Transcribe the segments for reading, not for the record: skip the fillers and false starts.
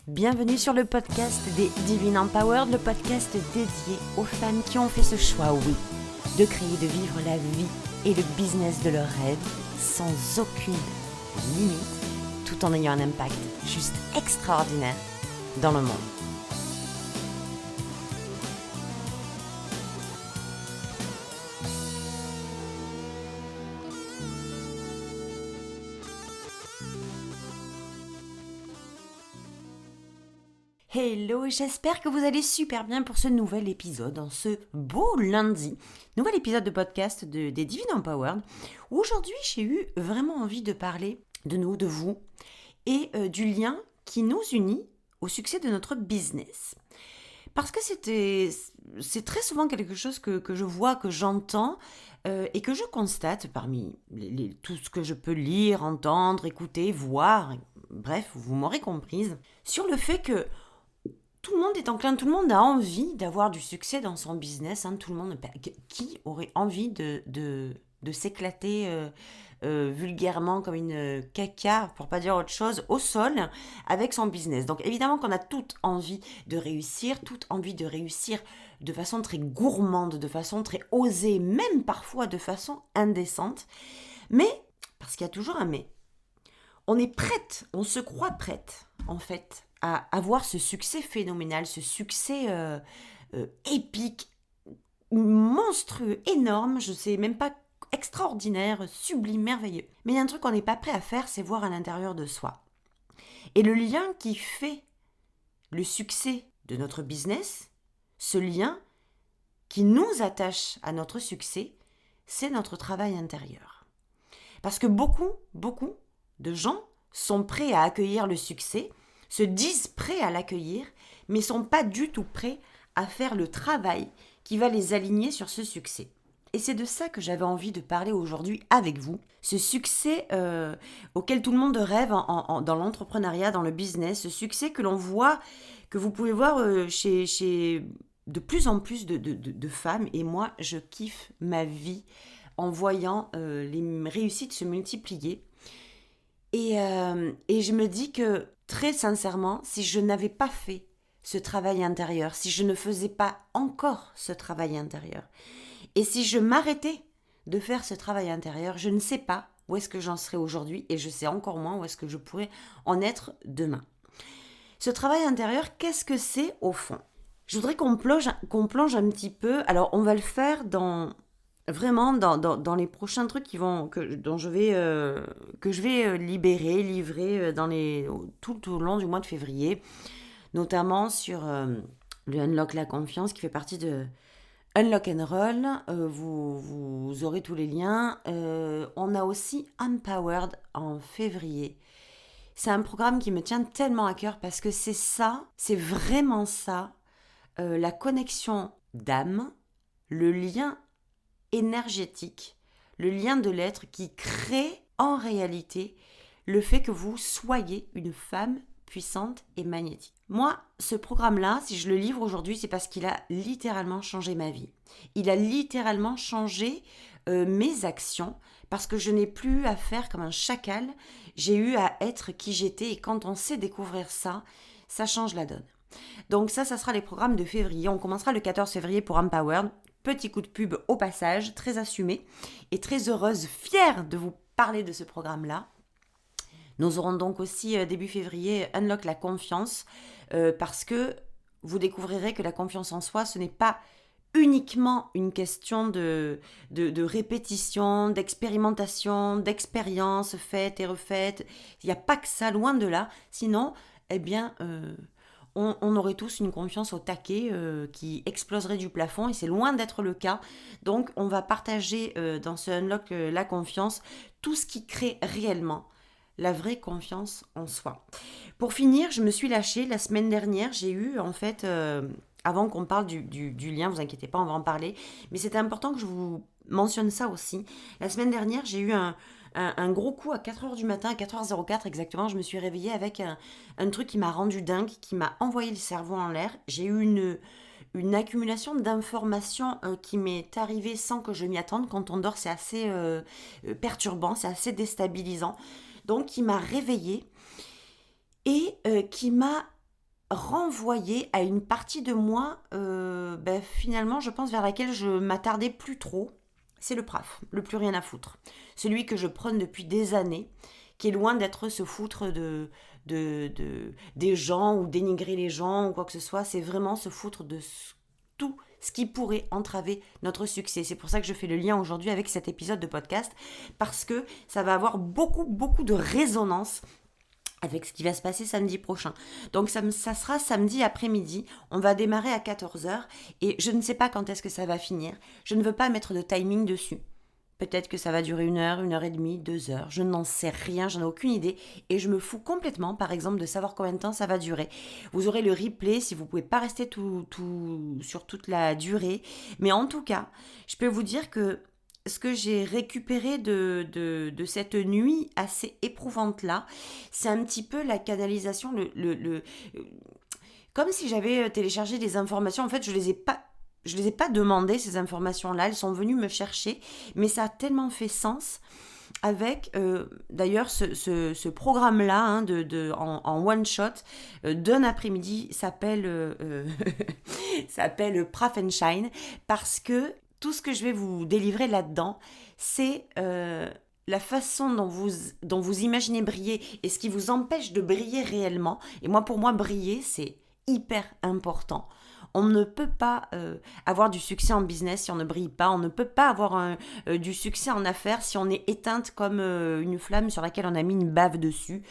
Bienvenue sur le podcast des Divine Empowered, le podcast dédié aux femmes qui ont fait ce choix, oui, de créer et de vivre la vie et le business de leurs rêves sans aucune limite, tout en ayant un impact juste extraordinaire dans le monde. Hello, j'espère que vous allez super bien pour ce nouvel épisode, en ce beau lundi. Nouvel épisode de podcast des Divine Empowered, où aujourd'hui j'ai eu vraiment envie de parler de nous, de vous, et du lien qui nous unit au succès de notre business. Parce que c'est très souvent quelque chose que je vois, que j'entends et que je constate parmi tout ce que je peux lire, entendre, écouter, voir, bref, vous m'aurez comprise, sur le fait que tout le monde est enclin, tout le monde a envie d'avoir du succès dans son business. Tout le monde, qui aurait envie de s'éclater vulgairement comme une caca, pour pas dire autre chose, au sol avec son business. Donc évidemment qu'on a toute envie de réussir de façon très gourmande, de façon très osée, même parfois de façon indécente. Mais, parce qu'il y a toujours un mais, on est prête, on se croit prête, en fait, à avoir ce succès phénoménal, ce succès épique, monstrueux, énorme, je sais même pas, extraordinaire, sublime, merveilleux. Mais il y a un truc qu'on n'est pas prêt à faire, c'est voir à l'intérieur de soi. Et le lien qui fait le succès de notre business, ce lien qui nous attache à notre succès, c'est notre travail intérieur. Parce que beaucoup de gens sont prêts à accueillir le succès, se disent prêts à l'accueillir, mais sont pas du tout prêts à faire le travail qui va les aligner sur ce succès. Et c'est de ça que j'avais envie de parler aujourd'hui avec vous. Ce succès auquel tout le monde rêve dans l'entrepreneuriat, dans le business, ce succès que l'on voit, que vous pouvez voir chez de plus en plus de femmes. Et moi, je kiffe ma vie en voyant les réussites se multiplier. Et je me dis que, très sincèrement, si je n'avais pas fait ce travail intérieur, si je ne faisais pas encore ce travail intérieur, et si je m'arrêtais de faire ce travail intérieur, je ne sais pas où est-ce que j'en serais aujourd'hui, et je sais encore moins où est-ce que je pourrais en être demain. Ce travail intérieur, qu'est-ce que c'est au fond ? Je voudrais qu'on plonge un petit peu, alors on va le faire vraiment dans les prochains trucs que je vais livrer tout au long du mois de février, notamment sur le Unlock la confiance qui fait partie de Unlock and Roll. Vous aurez tous les liens. On a aussi Empowered en février. C'est un programme qui me tient tellement à cœur parce que c'est vraiment ça, la connexion d'âme, le lien énergétique, le lien de l'être qui crée en réalité le fait que vous soyez une femme puissante et magnétique. Moi, ce programme-là, si je le livre aujourd'hui, c'est parce qu'il a littéralement changé ma vie. Il a littéralement changé mes actions parce que je n'ai plus à faire comme un chacal. J'ai eu à être qui j'étais et quand on sait découvrir ça, ça change la donne. Donc ça sera les programmes de février. On commencera le 14 février pour Empowered. Petit coup de pub au passage, très assumé et très heureuse, fière de vous parler de ce programme-là. Nous aurons donc aussi début février Unlock la confiance parce que vous découvrirez que la confiance en soi, ce n'est pas uniquement une question de répétition, d'expérimentation, d'expérience faite et refaite. Il n'y a pas que ça, loin de là. Sinon, on aurait tous une confiance au taquet qui exploserait du plafond et c'est loin d'être le cas. Donc, on va partager dans ce Unlock la confiance tout ce qui crée réellement la vraie confiance en soi. Pour finir, je me suis lâchée. La semaine dernière, j'ai eu en fait, avant qu'on parle du lien, vous inquiétez pas, on va en parler, mais c'était important que je vous mentionne ça aussi. La semaine dernière, j'ai eu un gros coup à 4h du matin, à 4h04 exactement, je me suis réveillée avec un truc qui m'a rendu dingue, qui m'a envoyé le cerveau en l'air. J'ai eu une accumulation d'informations qui m'est arrivée sans que je m'y attende. Quand on dort, c'est assez perturbant, c'est assez déstabilisant. Donc, qui m'a réveillée et qui m'a renvoyer à une partie de moi, finalement, je pense vers laquelle je m'attardais plus trop. C'est le PRAF, le plus rien à foutre. Celui que je prône depuis des années, qui est loin d'être se foutre des gens ou dénigrer les gens ou quoi que ce soit. C'est vraiment se foutre de tout ce qui pourrait entraver notre succès. C'est pour ça que je fais le lien aujourd'hui avec cet épisode de podcast, parce que ça va avoir beaucoup, beaucoup de résonance avec ce qui va se passer samedi prochain. Donc ça sera samedi après-midi, on va démarrer à 14h et je ne sais pas quand est-ce que ça va finir. Je ne veux pas mettre de timing dessus. Peut-être que ça va durer 1 heure et demie, 2 heures, je n'en sais rien, j'en ai aucune idée et je me fous complètement, par exemple, de savoir combien de temps ça va durer. Vous aurez le replay si vous ne pouvez pas rester sur toute la durée, mais en tout cas, je peux vous dire que ce que j'ai récupéré de cette nuit assez éprouvante-là, c'est un petit peu la canalisation, comme si j'avais téléchargé des informations. En fait, je les ai pas demandées, ces informations-là, elles sont venues me chercher, mais ça a tellement fait sens avec d'ailleurs ce programme-là en one shot d'un après-midi s'appelle Praf and Shine, parce que tout ce que je vais vous délivrer là-dedans, c'est la façon dont vous imaginez briller et ce qui vous empêche de briller réellement. Et pour moi, briller, c'est hyper important. On ne peut pas avoir du succès en business si on ne brille pas. On ne peut pas avoir du succès en affaires si on est éteinte comme une flamme sur laquelle on a mis une bave dessus.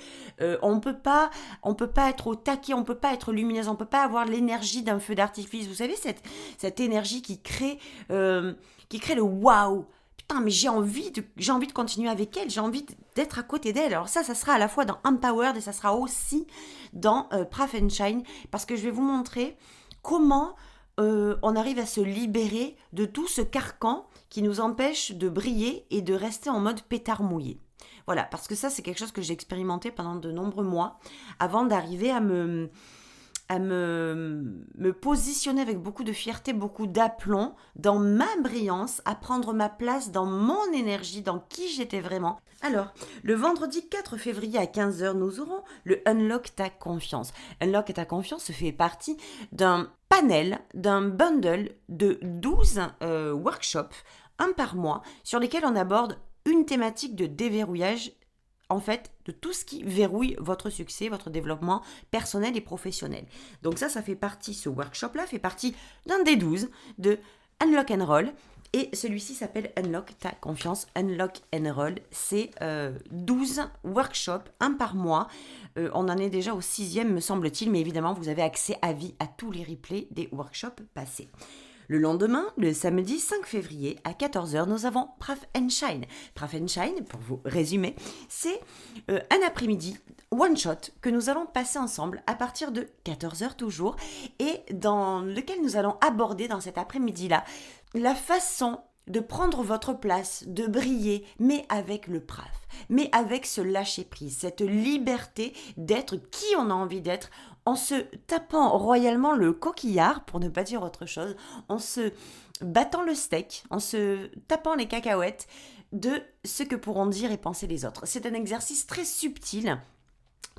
On peut pas être au taquet, on ne peut pas être lumineuse, on ne peut pas avoir l'énergie d'un feu d'artifice. Vous savez, cette énergie qui crée le waouh. Putain, mais j'ai envie de continuer avec elle, j'ai envie d'être à côté d'elle. Alors ça sera à la fois dans Empowered et ça sera aussi dans Praf and Shine, parce que je vais vous montrer comment on arrive à se libérer de tout ce carcan qui nous empêche de briller et de rester en mode pétard mouillé. Voilà, parce que ça, c'est quelque chose que j'ai expérimenté pendant de nombreux mois avant d'arriver à me positionner avec beaucoup de fierté, beaucoup d'aplomb dans ma brillance, à prendre ma place dans mon énergie, dans qui j'étais vraiment. Alors, le vendredi 4 février à 15h, nous aurons le Unlock ta confiance. Unlock ta confiance fait partie d'un panel, d'un bundle de 12 workshops, un par mois, sur lesquels on aborde une thématique de déverrouillage, en fait, de tout ce qui verrouille votre succès, votre développement personnel et professionnel. Donc ça fait partie, ce workshop-là fait partie d'un des 12 de Unlock and Roll. Et celui-ci s'appelle Unlock ta confiance. Unlock and Roll, c'est 12 workshops, un par mois. On en est déjà au 6e, me semble-t-il, mais évidemment, vous avez accès à vie à tous les replays des workshops passés. Le lendemain, le samedi 5 février à 14h, nous avons Praf and Shine. Praf and Shine, pour vous résumer, c'est un après-midi one-shot que nous allons passer ensemble à partir de 14h toujours, et dans lequel nous allons aborder dans cet après-midi-là la façon de prendre votre place, de briller, mais avec le Praf, mais avec ce lâcher-prise, cette liberté d'être qui on a envie d'être, en se tapant royalement le coquillard, pour ne pas dire autre chose, en se battant le steak, en se tapant les cacahuètes de ce que pourront dire et penser les autres. C'est un exercice très subtil,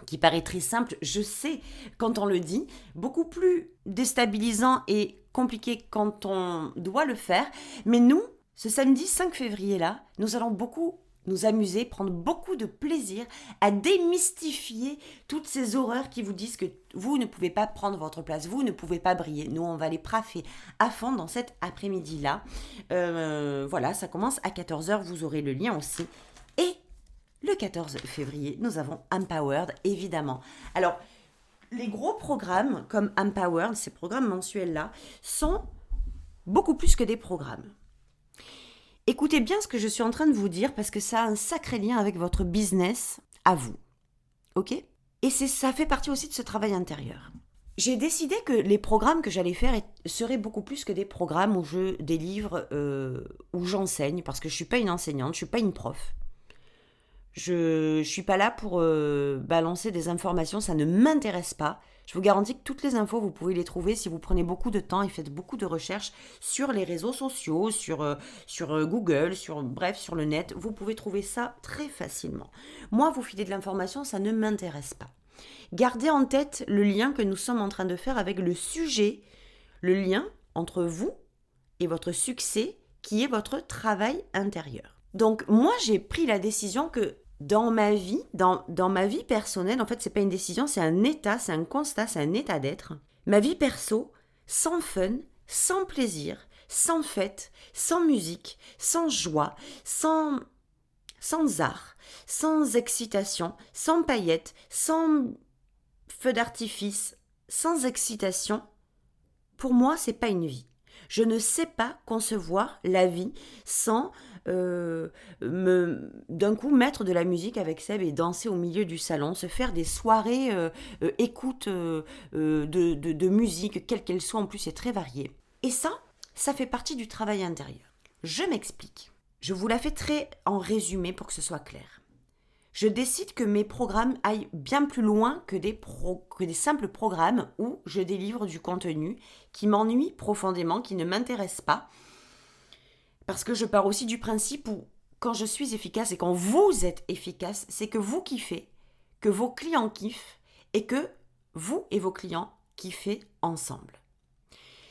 qui paraît très simple, je sais, quand on le dit, beaucoup plus déstabilisant et compliqué quand on doit le faire. Mais nous, ce samedi 5 février-là, nous allons beaucoup nous amuser, prendre beaucoup de plaisir à démystifier toutes ces horreurs qui vous disent que vous ne pouvez pas prendre votre place, vous ne pouvez pas briller. Nous, on va les praffer à fond dans cet après-midi-là. Voilà, ça commence à 14h, vous aurez le lien aussi. Et le 14 février, nous avons Empowered, évidemment. Alors, les gros programmes comme Empowered, ces programmes mensuels-là, sont beaucoup plus que des programmes. Écoutez bien ce que je suis en train de vous dire parce que ça a un sacré lien avec votre business à vous. Ok ? Et ça fait partie aussi de ce travail intérieur. J'ai décidé que les programmes que j'allais faire seraient beaucoup plus que des programmes où je délivre, où j'enseigne, parce que je ne suis pas une enseignante, je ne suis pas une prof. Je ne suis pas là pour balancer des informations, ça ne m'intéresse pas. Je vous garantis que toutes les infos, vous pouvez les trouver si vous prenez beaucoup de temps et faites beaucoup de recherches sur les réseaux sociaux, sur Google, sur le net. Vous pouvez trouver ça très facilement. Moi, vous filer de l'information, ça ne m'intéresse pas. Gardez en tête le lien que nous sommes en train de faire avec le sujet, le lien entre vous et votre succès qui est votre travail intérieur. Donc moi j'ai pris la décision que dans ma vie, dans ma vie personnelle, en fait c'est pas une décision, c'est un état, c'est un constat, c'est un état d'être. Ma vie perso, sans fun, sans plaisir, sans fête, sans musique, sans joie, sans art, sans excitation, sans paillettes, sans feu d'artifice, sans excitation, pour moi c'est pas une vie. Je ne sais pas concevoir la vie sans d'un coup mettre de la musique avec Seb et danser au milieu du salon, se faire des soirées écoute de musique, quelle qu'elle soit, en plus c'est très varié. Et ça fait partie du travail intérieur. Je m'explique. Je vous la fais très en résumé pour que ce soit clair. Je décide que mes programmes aillent bien plus loin que des simples programmes où je délivre du contenu qui m'ennuie profondément, qui ne m'intéresse pas. Parce que je pars aussi du principe où quand je suis efficace et quand vous êtes efficace, c'est que vous kiffez, que vos clients kiffent et que vous et vos clients kiffez ensemble.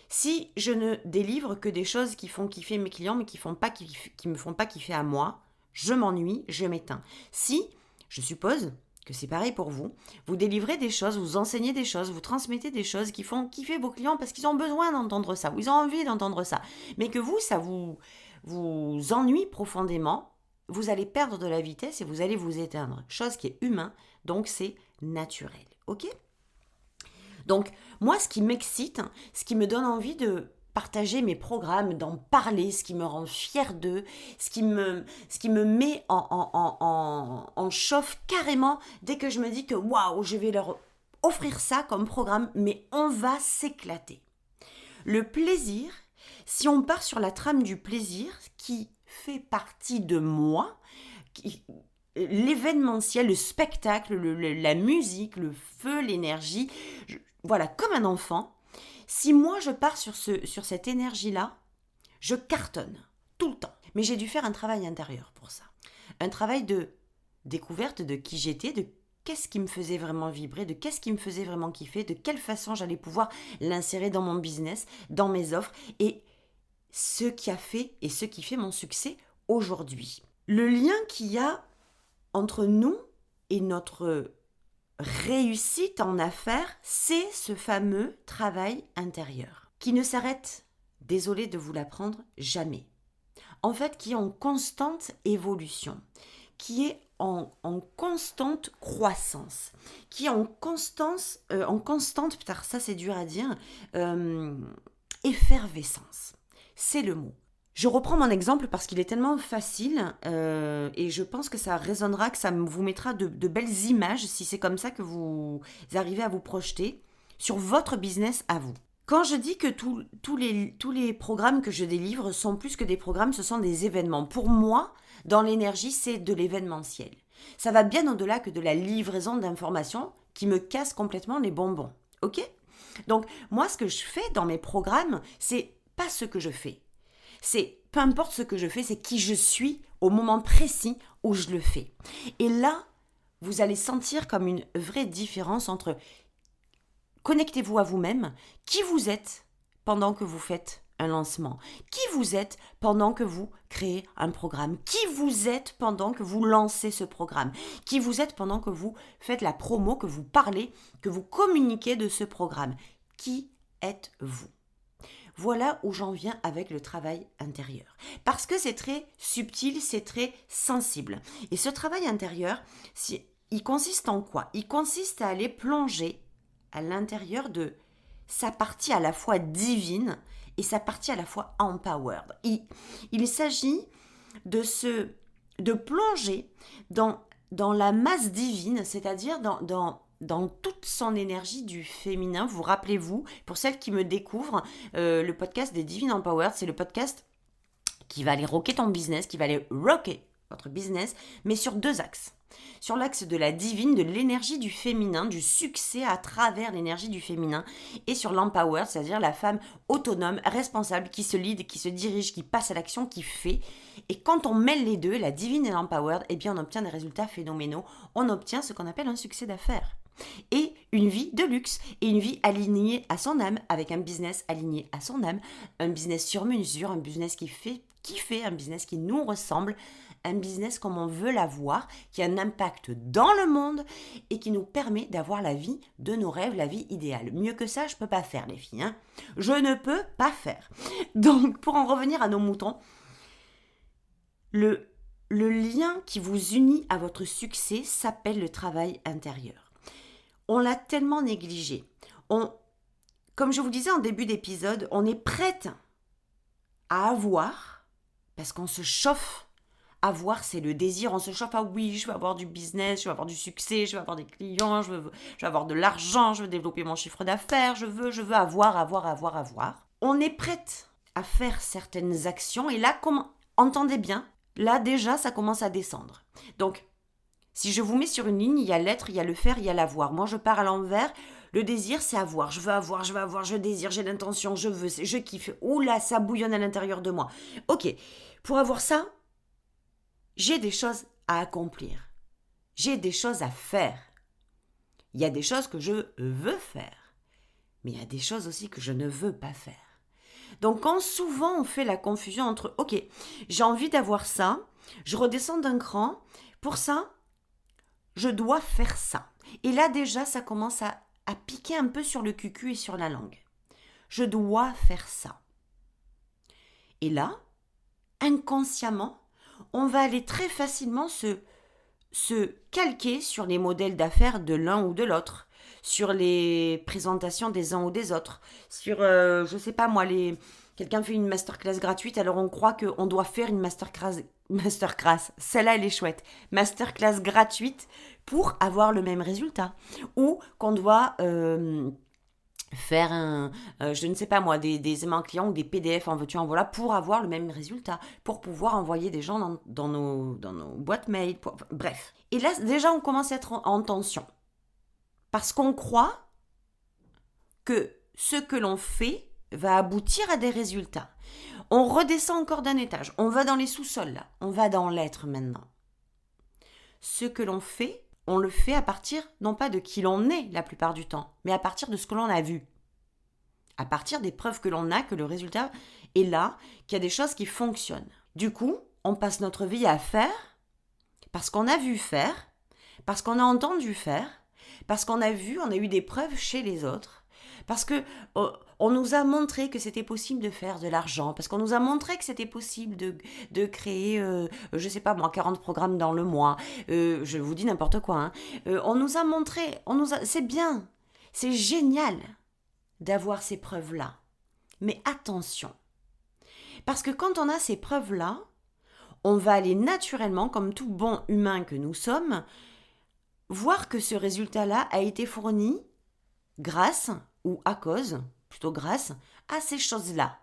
Si je ne délivre que des choses qui font kiffer mes clients mais qui me font pas kiffer à moi, je m'ennuie, je m'éteins. Si, je suppose que c'est pareil pour vous, vous délivrez des choses, vous enseignez des choses, vous transmettez des choses qui font kiffer vos clients parce qu'ils ont besoin d'entendre ça, ou ils ont envie d'entendre ça, mais que vous, ça vous ennuie profondément, vous allez perdre de la vitesse et vous allez vous éteindre. Chose qui est humain, donc c'est naturel. Ok ? Donc, moi, ce qui m'excite, ce qui me donne envie de partager mes programmes, d'en parler, ce qui me rend fière d'eux, ce qui me met en chauffe carrément dès que je me dis que waouh, je vais leur offrir ça comme programme, mais on va s'éclater. Le plaisir, si on part sur la trame du plaisir, qui fait partie de moi, l'événementiel, le spectacle, la musique, le feu, l'énergie, voilà, comme un enfant. Si moi je pars sur cette énergie-là, je cartonne tout le temps. Mais j'ai dû faire un travail intérieur pour ça. Un travail de découverte de qui j'étais, de qu'est-ce qui me faisait vraiment vibrer, de qu'est-ce qui me faisait vraiment kiffer, de quelle façon j'allais pouvoir l'insérer dans mon business, dans mes offres, et ce qui a fait et ce qui fait mon succès aujourd'hui. Le lien qu'il y a entre nous et notre réussite en affaires, c'est ce fameux travail intérieur qui ne s'arrête, désolé de vous l'apprendre, jamais. En fait, qui est en constante évolution, qui est en constante croissance, qui est en constante, putain, ça c'est dur à dire, effervescence. C'est le mot. Je reprends mon exemple parce qu'il est tellement facile et je pense que ça résonnera, que ça vous mettra de belles images si c'est comme ça que vous arrivez à vous projeter sur votre business à vous. Quand je dis que tous les programmes que je délivre sont plus que des programmes, ce sont des événements. Pour moi, dans l'énergie, c'est de l'événementiel. Ça va bien au-delà que de la livraison d'informations qui me casse complètement les bonbons. Ok ? Donc, moi, ce que je fais dans mes programmes, c'est pas ce que je fais. C'est, peu importe ce que je fais, c'est qui je suis au moment précis où je le fais. Et là, vous allez sentir comme une vraie différence entre connectez-vous à vous-même, qui vous êtes pendant que vous faites un lancement, qui vous êtes pendant que vous créez un programme, qui vous êtes pendant que vous lancez ce programme, qui vous êtes pendant que vous faites la promo, que vous parlez, que vous communiquez de ce programme. Qui êtes-vous ? Voilà où j'en viens avec le travail intérieur. Parce que c'est très subtil, c'est très sensible. Et ce travail intérieur, il consiste en quoi ? Il consiste à aller plonger à l'intérieur de sa partie à la fois divine et sa partie à la fois empowered. Il s'agit de plonger dans la masse divine, c'est-à-dire dans toute son énergie du féminin. Vous rappelez-vous, pour celles qui me découvrent, le podcast des Divine Empowered, c'est le podcast qui va aller rocker ton business, qui va aller rocker votre business, mais sur 2 axes. Sur l'axe de la divine, de l'énergie du féminin, du succès à travers l'énergie du féminin, et sur l'empowered, c'est-à-dire la femme autonome, responsable, qui se lead, qui se dirige, qui passe à l'action, qui fait. Et quand on mêle les deux, la divine et l'empowered, eh bien on obtient des résultats phénoménaux. On obtient ce qu'on appelle un succès d'affaires. et une vie de luxe, et une vie alignée à son âme, avec un business aligné à son âme, un business sur mesure, un business qui fait kiffer, un business qui nous ressemble, un business comme on veut l'avoir, qui a un impact dans le monde et qui nous permet d'avoir la vie de nos rêves, la vie idéale. Mieux que ça, je ne peux pas faire, les filles. Je ne peux pas faire. Donc, pour en revenir à nos moutons, le lien qui vous unit à votre succès s'appelle le travail intérieur. On l'a tellement négligé. Comme je vous disais en début d'épisode, on est prête à avoir, parce qu'on se chauffe. Avoir, c'est le désir, on se chauffe, ah oui, je veux avoir du business, je veux avoir du succès, je veux avoir des clients, je veux avoir de l'argent, je veux développer mon chiffre d'affaires, je veux avoir. On est prête à faire certaines actions et là, entendez bien, là déjà, ça commence à descendre. Donc, si je vous mets sur une ligne, il y a l'être, il y a le faire, il y a l'avoir. Moi, je pars à l'envers. Le désir, c'est avoir. Je veux avoir, je désire, j'ai l'intention, je veux, je kiffe. Oula, ça bouillonne à l'intérieur de moi. Ok, pour avoir ça, j'ai des choses à accomplir. J'ai des choses à faire. Il y a des choses que je veux faire. Mais il y a des choses aussi que je ne veux pas faire. Donc, quand souvent on fait la confusion entre « Ok, j'ai envie d'avoir ça, je redescends d'un cran, pour ça, je dois faire ça. » Et là, déjà, ça commence à piquer un peu sur le cucu et sur la langue. Je dois faire ça. Et là, inconsciemment, on va aller très facilement se calquer sur les modèles d'affaires de l'un ou de l'autre, sur les présentations des uns ou des autres, sur, je sais pas moi, quelqu'un fait une masterclass gratuite, alors on croit qu'on doit faire une masterclass, celle-là elle est chouette, masterclass gratuite pour avoir le même résultat, ou qu'on doit faire je ne sais pas moi, des aimants clients ou des PDF en veux-tu en voilà pour avoir le même résultat, pour pouvoir envoyer des gens dans nos boîtes mail, bref. Et là, déjà, on commence à être en tension. Parce qu'on croit que ce que l'on fait va aboutir à des résultats. On redescend encore d'un étage. On va dans les sous-sols, là. On va dans l'être maintenant. Ce que l'on fait, on le fait à partir, non pas de qui l'on est la plupart du temps, mais à partir de ce que l'on a vu. À partir des preuves que l'on a, que le résultat est là, qu'il y a des choses qui fonctionnent. Du coup, on passe notre vie à faire, parce qu'on a vu faire, parce qu'on a entendu faire, parce qu'on a vu, on a eu des preuves chez les autres, parce que on nous a montré que c'était possible de faire de l'argent, parce qu'on nous a montré que c'était possible de créer, je sais pas moi, 40 programmes dans le mois, je vous dis n'importe quoi, hein. On nous a montré, c'est bien, c'est génial d'avoir ces preuves-là. Mais attention, parce que quand on a ces preuves-là, on va aller naturellement, comme tout bon humain que nous sommes, voir que ce résultat-là a été fourni grâce, ou à cause, plutôt grâce, à ces choses-là,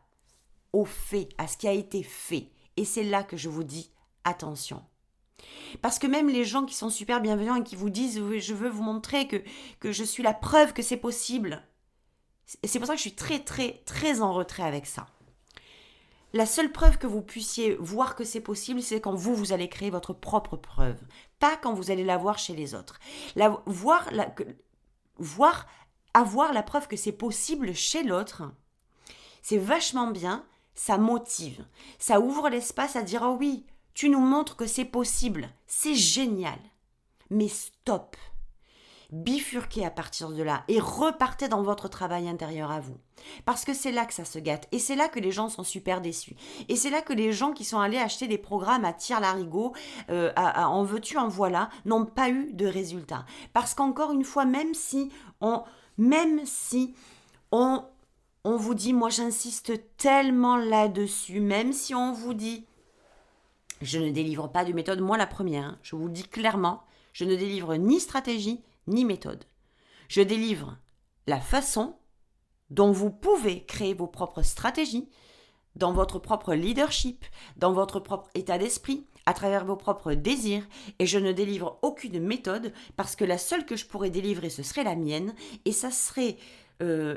au fait, à ce qui a été fait. Et c'est là que je vous dis attention. Parce que même les gens qui sont super bienveillants et qui vous disent « je veux vous montrer que je suis la preuve que c'est possible », c'est pour ça que je suis très, très, très en retrait avec ça. La seule preuve que vous puissiez voir que c'est possible, c'est quand vous allez créer votre propre preuve. Pas quand vous allez la voir chez les autres. Avoir la preuve que c'est possible chez l'autre, c'est vachement bien, ça motive. Ça ouvre l'espace à dire « oh oui, tu nous montres que c'est possible, c'est génial. » Mais stop. Bifurquez à partir de là et repartez dans votre travail intérieur à vous. Parce que c'est là que ça se gâte et c'est là que les gens sont super déçus. Et c'est là que les gens qui sont allés acheter des programmes à tire-larigot, en veux-tu, en voilà, n'ont pas eu de résultats. Parce qu'encore une fois, même si on vous dit, moi j'insiste tellement là-dessus, même si on vous dit, je ne délivre pas de méthode, moi la première, hein, je vous le dis clairement, je ne délivre ni stratégie, ni méthode. Je délivre la façon dont vous pouvez créer vos propres stratégies, dans votre propre leadership, dans votre propre état d'esprit, à travers vos propres désirs, et je ne délivre aucune méthode parce que la seule que je pourrais délivrer, ce serait la mienne, et ça serait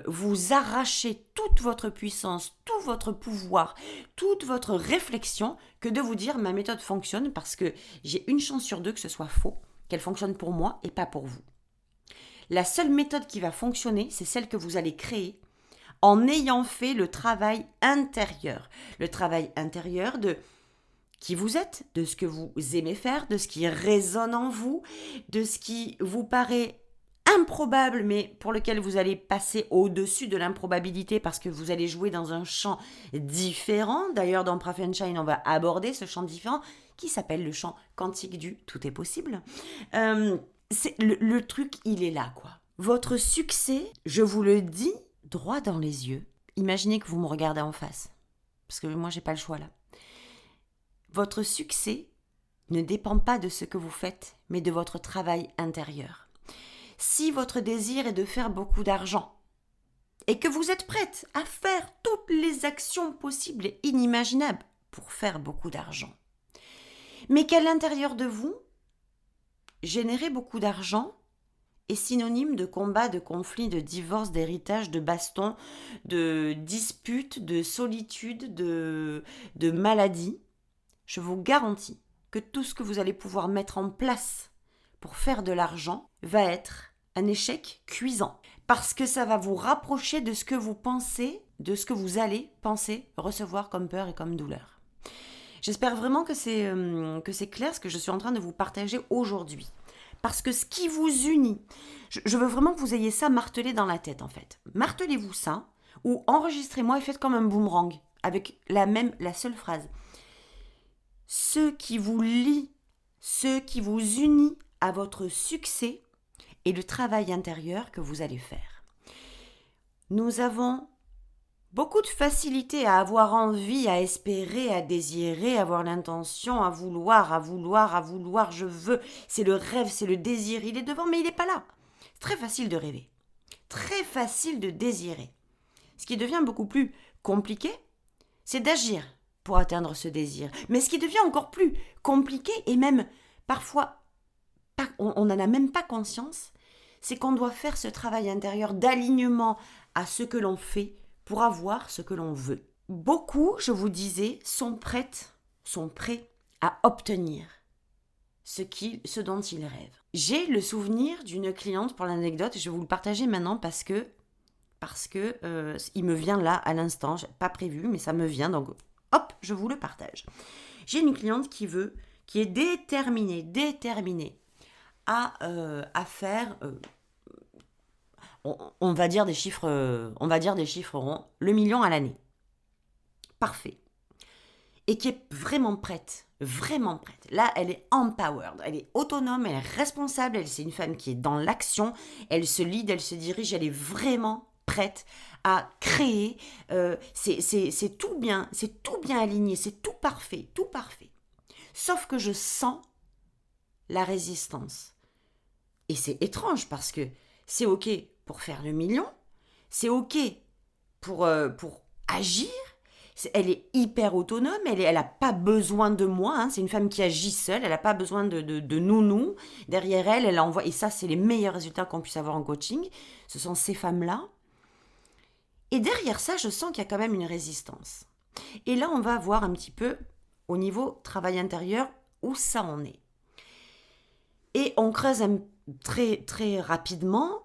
vous arracher toute votre puissance, tout votre pouvoir, toute votre réflexion, que de vous dire ma méthode fonctionne parce que j'ai une chance sur deux que ce soit faux, qu'elle fonctionne pour moi et pas pour vous. La seule méthode qui va fonctionner, c'est celle que vous allez créer en ayant fait le travail intérieur. Le travail intérieur de qui vous êtes, de ce que vous aimez faire, de ce qui résonne en vous, de ce qui vous paraît improbable, mais pour lequel vous allez passer au-dessus de l'improbabilité parce que vous allez jouer dans un champ différent. D'ailleurs, dans Prafenstein, on va aborder ce champ différent qui s'appelle le champ quantique du tout est possible. Le truc, il est là, quoi. Votre succès, je vous le dis droit dans les yeux. Imaginez que vous me regardez en face, parce que moi, j'ai pas le choix là. Votre succès ne dépend pas de ce que vous faites, mais de votre travail intérieur. Si votre désir est de faire beaucoup d'argent et que vous êtes prête à faire toutes les actions possibles et inimaginables pour faire beaucoup d'argent, mais qu'à l'intérieur de vous, générer beaucoup d'argent est synonyme de combat, de conflit, de divorce, d'héritage, de baston, de dispute, de solitude, de maladie, je vous garantis que tout ce que vous allez pouvoir mettre en place pour faire de l'argent va être un échec cuisant. Parce que ça va vous rapprocher de ce que vous pensez, de ce que vous allez penser recevoir comme peur et comme douleur. J'espère vraiment que c'est clair ce que je suis en train de vous partager aujourd'hui. Parce que ce qui vous unit, je veux vraiment que vous ayez ça martelé dans la tête en fait. Martelez-vous ça ou enregistrez-moi et faites comme un boomerang avec la seule phrase. Ce qui vous lie, ce qui vous unit à votre succès et le travail intérieur que vous allez faire. Nous avons beaucoup de facilité à avoir envie, à espérer, à désirer, à avoir l'intention, à vouloir, je veux. C'est le rêve, c'est le désir, il est devant mais il n'est pas là. C'est très facile de rêver, très facile de désirer. Ce qui devient beaucoup plus compliqué, c'est d'agir pour atteindre ce désir. Mais ce qui devient encore plus compliqué et même parfois, on n'en a même pas conscience, c'est qu'on doit faire ce travail intérieur d'alignement à ce que l'on fait pour avoir ce que l'on veut. Beaucoup, je vous disais, sont prêts à obtenir ce dont ils rêvent. J'ai le souvenir d'une cliente, pour l'anecdote, je vais vous le partager maintenant parce que il me vient là à l'instant, pas prévu, mais ça me vient, donc hop, je vous le partage. J'ai une cliente qui est déterminée à faire, on va dire des chiffres ronds, le million à l'année. Parfait. Et qui est vraiment prête. Là, elle est empowered, elle est autonome, elle est responsable, c'est une femme qui est dans l'action, elle se lead, elle se dirige, elle est vraiment prête à créer, c'est tout bien aligné, c'est tout parfait. Sauf que je sens la résistance. Et c'est étrange parce que c'est ok pour faire le million, c'est ok pour agir, elle est hyper autonome, elle n'a pas besoin de moi, hein, c'est une femme qui agit seule, elle n'a pas besoin de nounou, derrière elle envoie, et ça c'est les meilleurs résultats qu'on puisse avoir en coaching, ce sont ces femmes-là. Et derrière ça, je sens qu'il y a quand même une résistance. Et là, on va voir un petit peu, au niveau travail intérieur, où ça en est. Et on creuse très, très rapidement,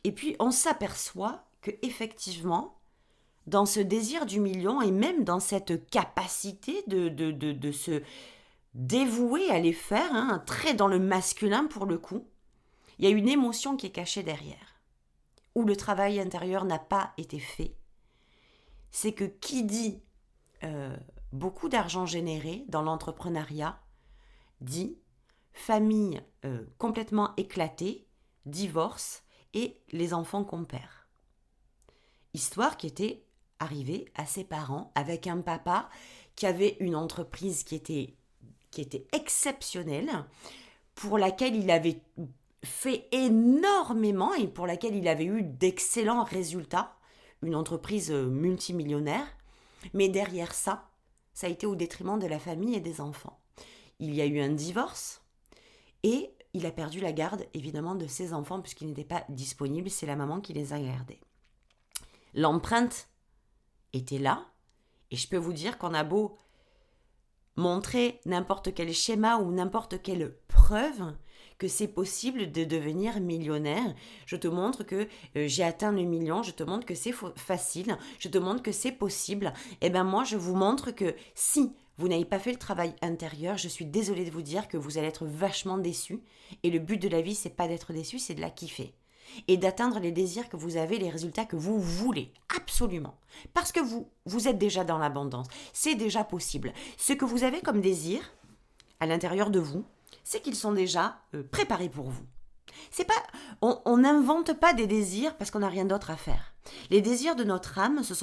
et puis on s'aperçoit qu'effectivement, dans ce désir du million, et même dans cette capacité de se dévouer à les faire, hein, très dans le masculin pour le coup, il y a une émotion qui est cachée derrière, où le travail intérieur n'a pas été fait. C'est que qui dit beaucoup d'argent généré dans l'entrepreneuriat, dit famille complètement éclatée, divorce et les enfants qu'on perd. Histoire qui était arrivée à ses parents avec un papa qui avait une entreprise qui était exceptionnelle, pour laquelle il avait fait énormément et pour laquelle il avait eu d'excellents résultats, une entreprise multimillionnaire, mais derrière ça a été au détriment de la famille et des enfants. Il y a eu un divorce et il a perdu la garde évidemment de ses enfants puisqu'il n'était pas disponible, c'est la maman qui les a gardés. L'empreinte était là et je peux vous dire qu'on a beau montrer n'importe quel schéma ou n'importe quelle preuve, que c'est possible de devenir millionnaire. Je te montre que j'ai atteint le million. Je te montre que c'est facile. Je te montre que c'est possible. Et bien moi, je vous montre que si vous n'avez pas fait le travail intérieur, je suis désolée de vous dire que vous allez être vachement déçus. Et le but de la vie, c'est pas d'être déçu, c'est de la kiffer. Et d'atteindre les désirs que vous avez, les résultats que vous voulez, absolument. Parce que vous êtes déjà dans l'abondance, c'est déjà possible. Ce que vous avez comme désir, à l'intérieur de vous, c'est qu'ils sont déjà préparés pour vous. C'est pas, on n'invente pas des désirs parce qu'on n'a rien d'autre à faire. Les désirs de notre âme, ce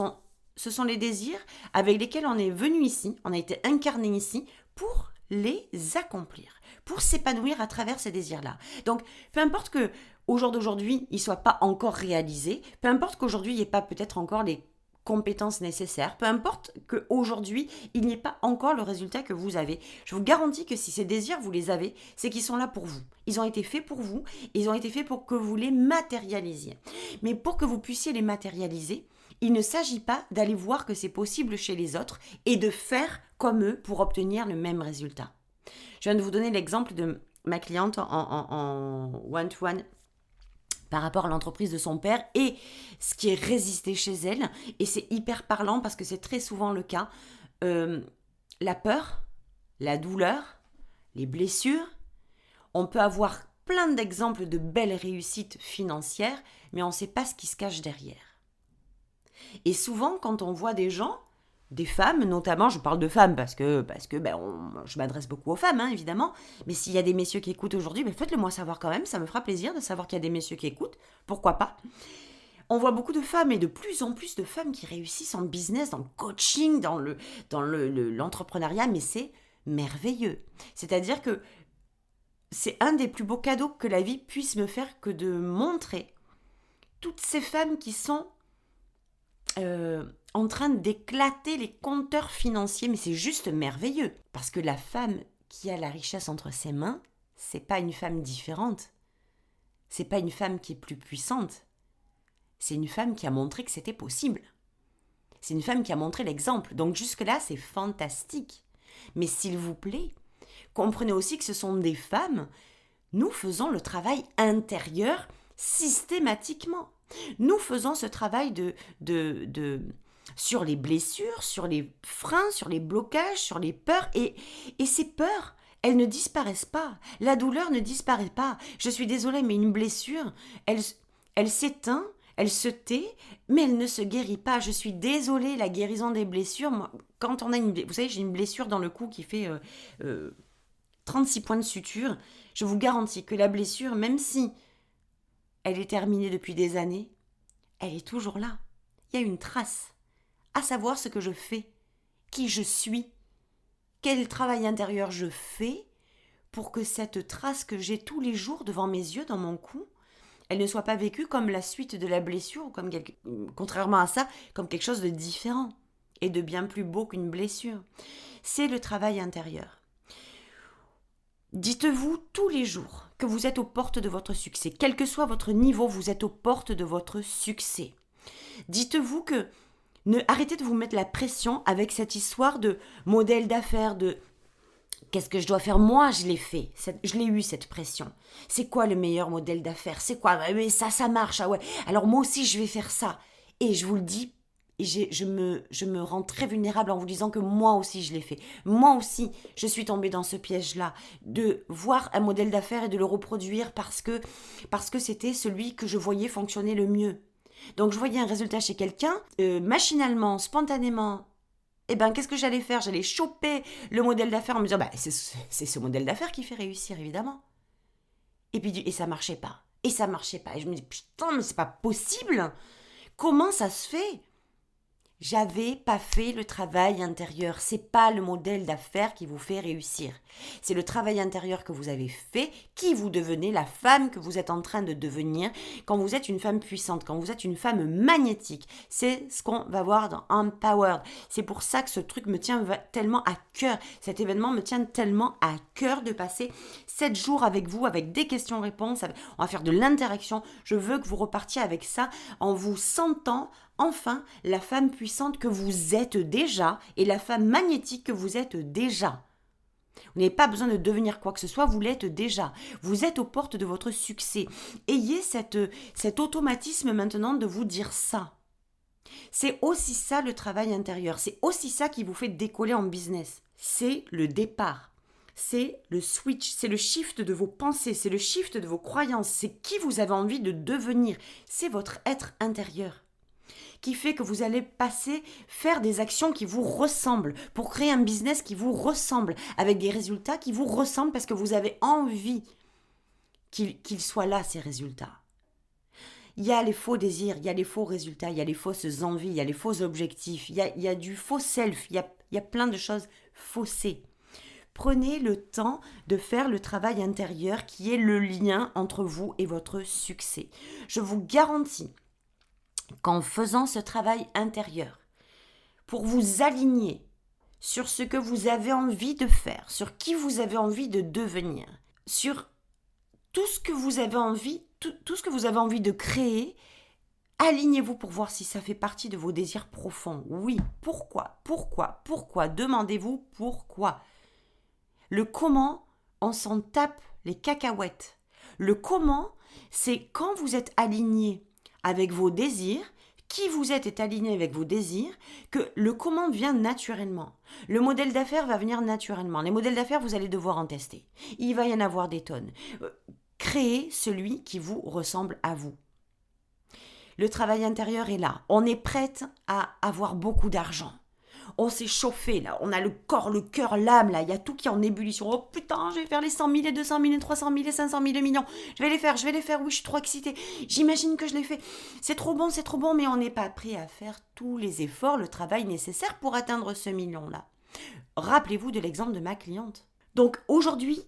sont les désirs avec lesquels on est venu ici, on a été incarné ici pour les accomplir, pour s'épanouir à travers ces désirs-là. Donc, peu importe que au jour d'aujourd'hui, ils ne soient pas encore réalisés, peu importe qu'aujourd'hui, il n'y ait pas peut-être encore les compétences nécessaires, peu importe qu'aujourd'hui, il n'y ait pas encore le résultat que vous avez. Je vous garantis que si ces désirs, vous les avez, c'est qu'ils sont là pour vous. Ils ont été faits pour vous, ils ont été faits pour que vous les matérialisiez. Mais pour que vous puissiez les matérialiser, il ne s'agit pas d'aller voir que c'est possible chez les autres et de faire comme eux pour obtenir le même résultat. Je viens de vous donner l'exemple de ma cliente en one-to-one par rapport à l'entreprise de son père et ce qui est résisté chez elle. Et c'est hyper parlant parce que c'est très souvent le cas. La peur, la douleur, les blessures. On peut avoir plein d'exemples de belles réussites financières, mais on ne sait pas ce qui se cache derrière. Et souvent, quand on voit des gens, des femmes notamment, je parle de femmes parce que je m'adresse beaucoup aux femmes, évidemment, mais s'il y a des messieurs qui écoutent aujourd'hui, faites-le moi savoir quand même, ça me fera plaisir de savoir qu'il y a des messieurs qui écoutent, pourquoi pas. On voit beaucoup de femmes et de plus en plus de femmes qui réussissent en business, dans le coaching, dans l'entrepreneuriat, mais c'est merveilleux. C'est-à-dire que c'est un des plus beaux cadeaux que la vie puisse me faire que de montrer toutes ces femmes qui sont en train d'éclater les compteurs financiers, mais c'est juste merveilleux. Parce que la femme qui a la richesse entre ses mains, c'est pas une femme différente. C'est pas une femme qui est plus puissante. C'est une femme qui a montré que c'était possible. C'est une femme qui a montré l'exemple. Donc jusque-là, c'est fantastique. Mais s'il vous plaît, comprenez aussi que ce sont des femmes. Nous faisons le travail intérieur systématiquement. Nous faisons ce travail sur les blessures, sur les freins, sur les blocages, sur les peurs. Et ces peurs, elles ne disparaissent pas. La douleur ne disparaît pas. Je suis désolée, mais une blessure, elle s'éteint, elle se tait, mais elle ne se guérit pas. Je suis désolée, la guérison des blessures, moi, quand on a vous savez, j'ai une blessure dans le cou qui fait 36 points de suture. Je vous garantis que la blessure, même si elle est terminée depuis des années, elle est toujours là. Il y a une trace, à savoir ce que je fais, qui je suis, quel travail intérieur je fais pour que cette trace que j'ai tous les jours devant mes yeux, dans mon cou, elle ne soit pas vécue comme la suite de la blessure, ou contrairement à ça, comme quelque chose de différent et de bien plus beau qu'une blessure. C'est le travail intérieur. Dites-vous tous les jours que vous êtes aux portes de votre succès. Quel que soit votre niveau, vous êtes aux portes de votre succès. Dites-vous que arrêtez de vous mettre la pression avec cette histoire de modèle d'affaires, de qu'est-ce que je dois faire. Moi, je l'ai fait. Je l'ai eu, cette pression. C'est quoi le meilleur modèle d'affaires? C'est quoi? Mais ça marche. Ah ouais. Alors moi aussi, je vais faire ça. Et je vous le dis, et je me rends très vulnérable en vous disant que moi aussi je l'ai fait. Moi aussi, je suis tombée dans ce piège-là, de voir un modèle d'affaires et de le reproduire parce que c'était celui que je voyais fonctionner le mieux. Donc je voyais un résultat chez quelqu'un, machinalement, spontanément, qu'est-ce que j'allais faire? J'allais choper le modèle d'affaires en me disant, c'est ce modèle d'affaires qui fait réussir, évidemment. Et ça marchait pas. Et ça marchait pas. Et je me dis, putain, mais c'est pas possible. Comment ça se fait? J'avais pas fait le travail intérieur. C'est pas le modèle d'affaires qui vous fait réussir. C'est le travail intérieur que vous avez fait qui vous devenez, la femme que vous êtes en train de devenir quand vous êtes une femme puissante, quand vous êtes une femme magnétique. C'est ce qu'on va voir dans Empowered. C'est pour ça que ce truc me tient tellement à cœur. Cet événement me tient tellement à cœur de passer 7 jours avec vous, avec des questions-réponses. On va faire de l'interaction. Je veux que vous repartiez avec ça en vous sentant enfin la femme puissante que vous êtes déjà et la femme magnétique que vous êtes déjà. Vous n'avez pas besoin de devenir quoi que ce soit, vous l'êtes déjà. Vous êtes aux portes de votre succès. Ayez cet automatisme maintenant de vous dire ça. C'est aussi ça le travail intérieur. C'est aussi ça qui vous fait décoller en business. C'est le départ. C'est le switch. C'est le shift de vos pensées. C'est le shift de vos croyances. C'est qui vous avez envie de devenir. C'est votre être intérieur qui fait que vous allez faire des actions qui vous ressemblent, pour créer un business qui vous ressemble, avec des résultats qui vous ressemblent parce que vous avez envie qu'ils soient là, ces résultats. Il y a les faux désirs, il y a les faux résultats, il y a les fausses envies, il y a les faux objectifs, il y a du faux self, il y a plein de choses faussées. Prenez le temps de faire le travail intérieur qui est le lien entre vous et votre succès. Je vous garantis qu'en faisant ce travail intérieur, pour vous aligner sur ce que vous avez envie de faire, sur qui vous avez envie de devenir, sur tout ce que vous avez envie, tout ce que vous avez envie de créer, alignez-vous pour voir si ça fait partie de vos désirs profonds. Oui, pourquoi ? Demandez-vous pourquoi. Le comment, on s'en tape les cacahuètes. Le comment, c'est quand vous êtes aligné avec vos désirs, qui vous êtes est aligné avec vos désirs, que le comment vient naturellement. Le modèle d'affaires va venir naturellement. Les modèles d'affaires, vous allez devoir en tester. Il va y en avoir des tonnes. Créez celui qui vous ressemble à vous. Le travail intérieur est là. On est prête à avoir beaucoup d'argent. On s'est chauffé là, on a le corps, le cœur, l'âme là, il y a tout qui est en ébullition. Oh putain, je vais faire les 100 000, les 200 000, les 300 000, les 500 000, les millions. Je vais les faire, oui, je suis trop excitée. J'imagine que je les fais. C'est trop bon, mais on n'est pas prêt à faire tous les efforts, le travail nécessaire pour atteindre ce million-là. Rappelez-vous de l'exemple de ma cliente. Donc aujourd'hui,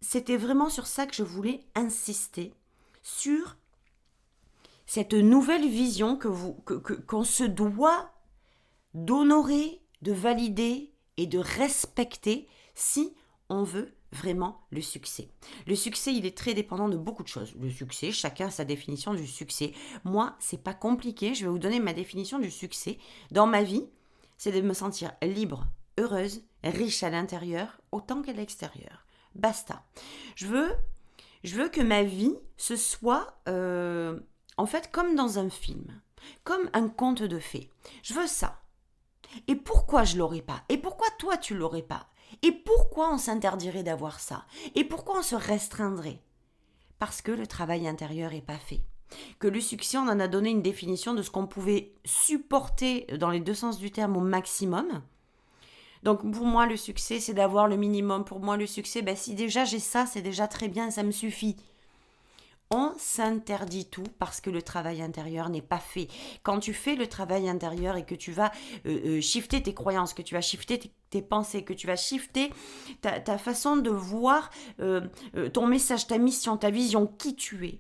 c'était vraiment sur ça que je voulais insister, sur cette nouvelle vision qu'on se doit d'honorer, de valider et de respecter si on veut vraiment le succès. Le succès, il est très dépendant de beaucoup de choses. Le succès, chacun a sa définition du succès. Moi, c'est pas compliqué, je vais vous donner ma définition du succès. Dans ma vie, c'est de me sentir libre, heureuse, riche à l'intérieur autant qu'à l'extérieur. Basta. Je veux que ma vie, ce soit en fait comme dans un film, comme un conte de fées. Je veux ça. Et pourquoi je l'aurais pas ? Et pourquoi toi tu l'aurais pas ? Et pourquoi on s'interdirait d'avoir ça ? Et pourquoi on se restreindrait ? Parce que le travail intérieur n'est pas fait. Que le succès, on en a donné une définition de ce qu'on pouvait supporter dans les deux sens du terme au maximum. Donc pour moi le succès c'est d'avoir le minimum. Pour moi le succès, si déjà j'ai ça, c'est déjà très bien, ça me suffit. On s'interdit tout parce que le travail intérieur n'est pas fait. Quand tu fais le travail intérieur et que tu vas shifter tes croyances, que tu vas shifter tes pensées, que tu vas shifter ta façon de voir ton message, ta mission, ta vision, qui tu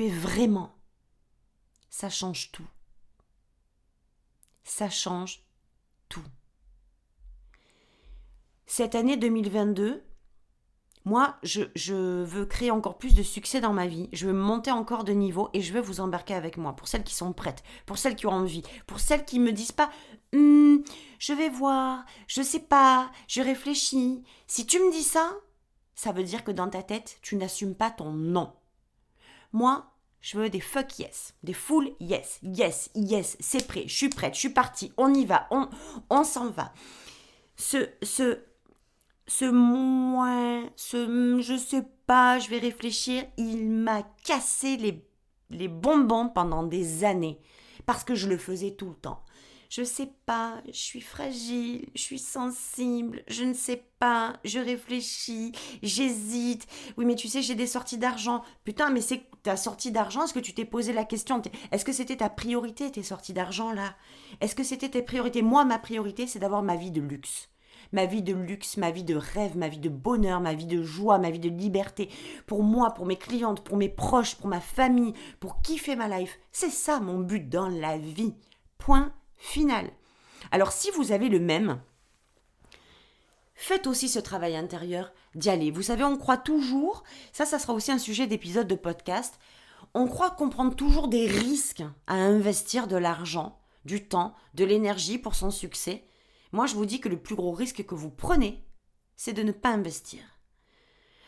es vraiment, ça change tout. Ça change tout. Cette année 2022, moi, je veux créer encore plus de succès dans ma vie, je veux monter encore de niveau et je veux vous embarquer avec moi, pour celles qui sont prêtes, pour celles qui ont envie, pour celles qui me disent pas « je vais voir, je sais pas, je réfléchis ». Si tu me dis ça, ça veut dire que dans ta tête, tu n'assumes pas ton non. Moi, je veux des fuck yes, des full yes, c'est prêt, je suis prête, je suis partie, on y va, on s'en va. Ce moins, je sais pas, je vais réfléchir, il m'a cassé les bonbons pendant des années parce que je le faisais tout le temps. Je sais pas, je suis fragile, je suis sensible, je ne sais pas, je réfléchis, j'hésite. Oui, mais tu sais, j'ai des sorties d'argent. Putain, mais c'est ta sortie d'argent, est-ce que tu t'es posé la question ? Est-ce que c'était ta priorité, tes sorties d'argent là ? Est-ce que c'était tes priorités ? Moi, ma priorité, c'est d'avoir ma vie de luxe. Ma vie de luxe, ma vie de rêve, ma vie de bonheur, ma vie de joie, ma vie de liberté. Pour moi, pour mes clientes, pour mes proches, pour ma famille, pour kiffer ma life. C'est ça mon but dans la vie. Point final. Alors si vous avez le même, faites aussi ce travail intérieur d'y aller. Vous savez, on croit toujours, ça sera aussi un sujet d'épisode de podcast, on croit qu'on prend toujours des risques à investir de l'argent, du temps, de l'énergie pour son succès. Moi, je vous dis que le plus gros risque que vous prenez, c'est de ne pas investir.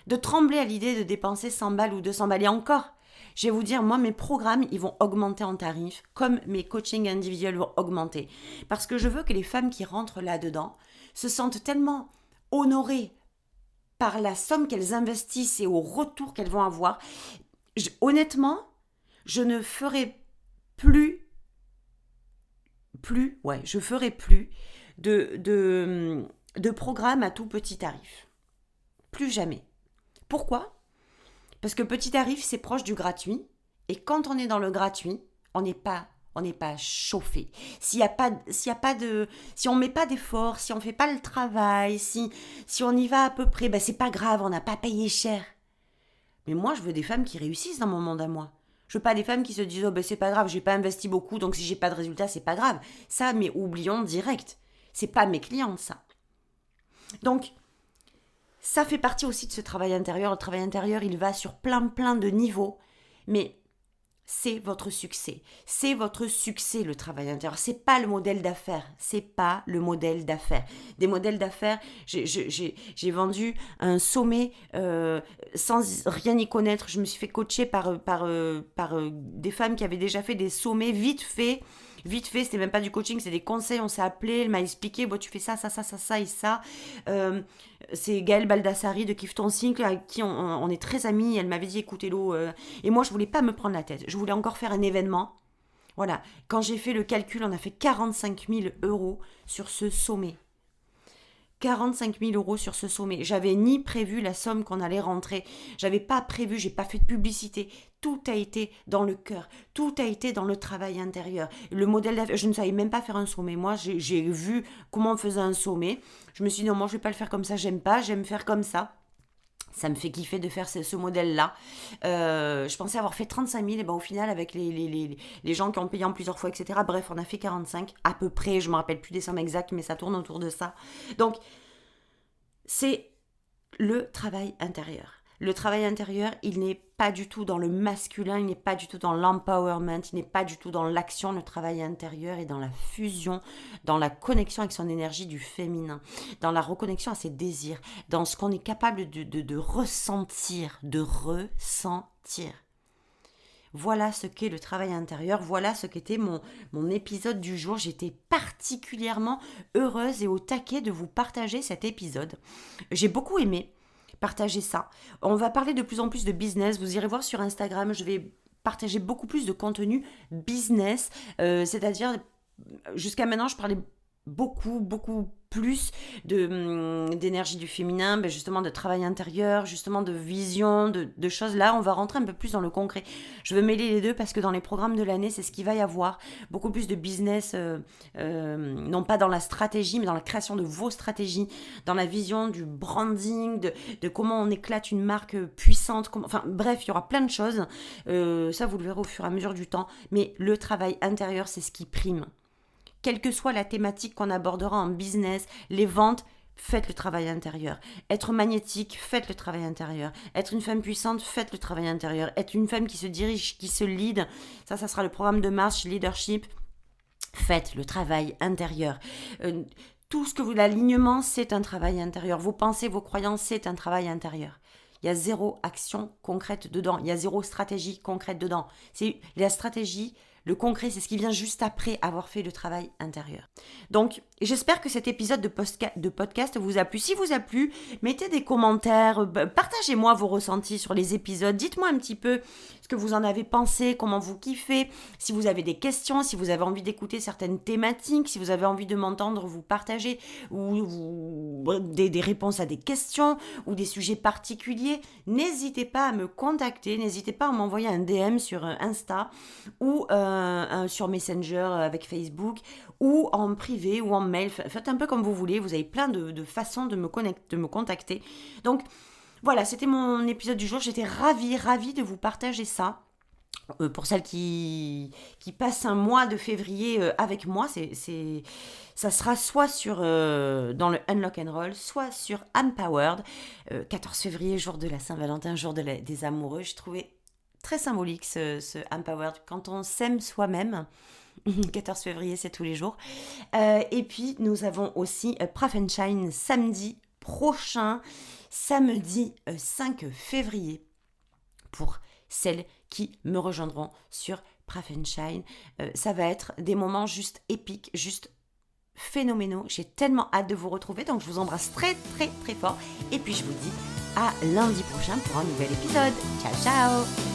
De trembler à l'idée de dépenser 100 balles ou 200 balles. Et encore, je vais vous dire, moi, mes programmes, ils vont augmenter en tarif, comme mes coachings individuels vont augmenter. Parce que je veux que les femmes qui rentrent là-dedans se sentent tellement honorées par la somme qu'elles investissent et au retour qu'elles vont avoir. Honnêtement, je ne ferai plus de programme à tout petit tarif. Plus jamais. Pourquoi ? Parce que petit tarif, c'est proche du gratuit. Et quand on est dans le gratuit, on n'est pas chauffé. Si on met pas d'effort, si on fait pas le travail, si on y va à peu près, c'est pas grave, on n'a pas payé cher. Mais moi, je veux des femmes qui réussissent dans mon monde à moi. Je veux pas des femmes qui se disent c'est pas grave, j'ai pas investi beaucoup, donc si j'ai pas de résultat, c'est pas grave. Ça, mais oublions direct. C'est pas mes clientes, ça. Donc, ça fait partie aussi de ce travail intérieur. Le travail intérieur, il va sur plein de niveaux. Mais c'est votre succès. C'est votre succès, le travail intérieur. C'est pas le modèle d'affaires. C'est pas le modèle d'affaires. Des modèles d'affaires, j'ai vendu un sommet sans rien y connaître. Je me suis fait coacher par des femmes qui avaient déjà fait des sommets vite fait, c'était même pas du coaching, c'est des conseils, on s'est appelé, elle m'a expliqué, tu fais ça et ça. C'est Gaëlle Baldassari de Kiffe ton cycle, avec qui on est très amis, elle m'avait dit écoutez Lo, et moi je voulais pas me prendre la tête, je voulais encore faire un événement. Voilà, quand j'ai fait le calcul, on a fait 45 000 € sur ce sommet. 45 000 € sur ce sommet. J'avais ni prévu la somme qu'on allait rentrer. J'avais pas prévu, j'ai pas fait de publicité. Tout a été dans le cœur. Tout a été dans le travail intérieur. Le modèle d'affaires, je ne savais même pas faire un sommet. Moi, j'ai vu comment on faisait un sommet. Je me suis dit non, moi je vais pas le faire comme ça, j'aime faire comme ça. Ça me fait kiffer de faire ce modèle-là. Je pensais avoir fait 35 000, et au final, avec les gens qui ont payé en plusieurs fois, etc. Bref, on a fait 45 à peu près. Je ne me rappelle plus des sommes exactes, mais ça tourne autour de ça. Donc, c'est le travail intérieur. Le travail intérieur, il n'est pas du tout dans le masculin, il n'est pas du tout dans l'empowerment, il n'est pas du tout dans l'action. Le travail intérieur est dans la fusion, dans la connexion avec son énergie du féminin, dans la reconnexion à ses désirs, dans ce qu'on est capable de ressentir, Voilà ce qu'est le travail intérieur, voilà ce qu'était mon épisode du jour. J'étais particulièrement heureuse et au taquet de vous partager cet épisode. J'ai beaucoup aimé partager ça. On va parler de plus en plus de business. Vous irez voir sur Instagram, je vais partager beaucoup plus de contenu business. C'est-à-dire, jusqu'à maintenant, je parlais beaucoup plus d'énergie du féminin, justement de travail intérieur, justement de vision, de choses. Là, on va rentrer un peu plus dans le concret. Je veux mêler les deux parce que dans les programmes de l'année, c'est ce qu'il va y avoir. Beaucoup plus de business, non pas dans la stratégie, mais dans la création de vos stratégies, dans la vision du branding, de comment on éclate une marque puissante. Bref, il y aura plein de choses. Ça, vous le verrez au fur et à mesure du temps. Mais le travail intérieur, c'est ce qui prime. Quelle que soit la thématique qu'on abordera en business, les ventes, faites le travail intérieur. Être magnétique, faites le travail intérieur. Être une femme puissante, faites le travail intérieur. Être une femme qui se dirige, qui se lead, ça sera le programme de mars, leadership. Faites le travail intérieur. Tout ce que l'alignement, c'est un travail intérieur. Vos pensées, vos croyances, c'est un travail intérieur. Il y a zéro action concrète dedans. Il y a zéro stratégie concrète dedans. C'est la stratégie. Le concret, c'est ce qui vient juste après avoir fait le travail intérieur. Donc, j'espère que cet épisode de podcast vous a plu. Si vous a plu, mettez des commentaires, partagez-moi vos ressentis sur les épisodes. Dites-moi un petit peu ce que vous en avez pensé, comment vous kiffez, si vous avez des questions, si vous avez envie d'écouter certaines thématiques, si vous avez envie de m'entendre vous partager ou des réponses à des questions ou des sujets particuliers. N'hésitez pas à me contacter, n'hésitez pas à m'envoyer un DM sur Insta ou sur Messenger avec Facebook ou en privé ou en mail. Faites un peu comme vous voulez. Vous avez plein de façons de me contacter. Donc, voilà, c'était mon épisode du jour. J'étais ravie de vous partager ça. Pour celles qui passent un mois de février avec moi, ça sera soit dans le Unlock and Roll, soit sur Empowered. 14 février, jour de la Saint-Valentin, jour des amoureux. Je trouvais très symbolique ce Empowered. Quand on s'aime soi-même, 14 février, c'est tous les jours. Et puis, nous avons aussi Praf and Shine samedi prochain samedi 5 février pour celles qui me rejoindront sur Prafenshine. Ça va être des moments juste épiques, juste phénoménaux. J'ai tellement hâte de vous retrouver, donc je vous embrasse très très très fort. Et puis je vous dis à lundi prochain pour un nouvel épisode. Ciao ciao.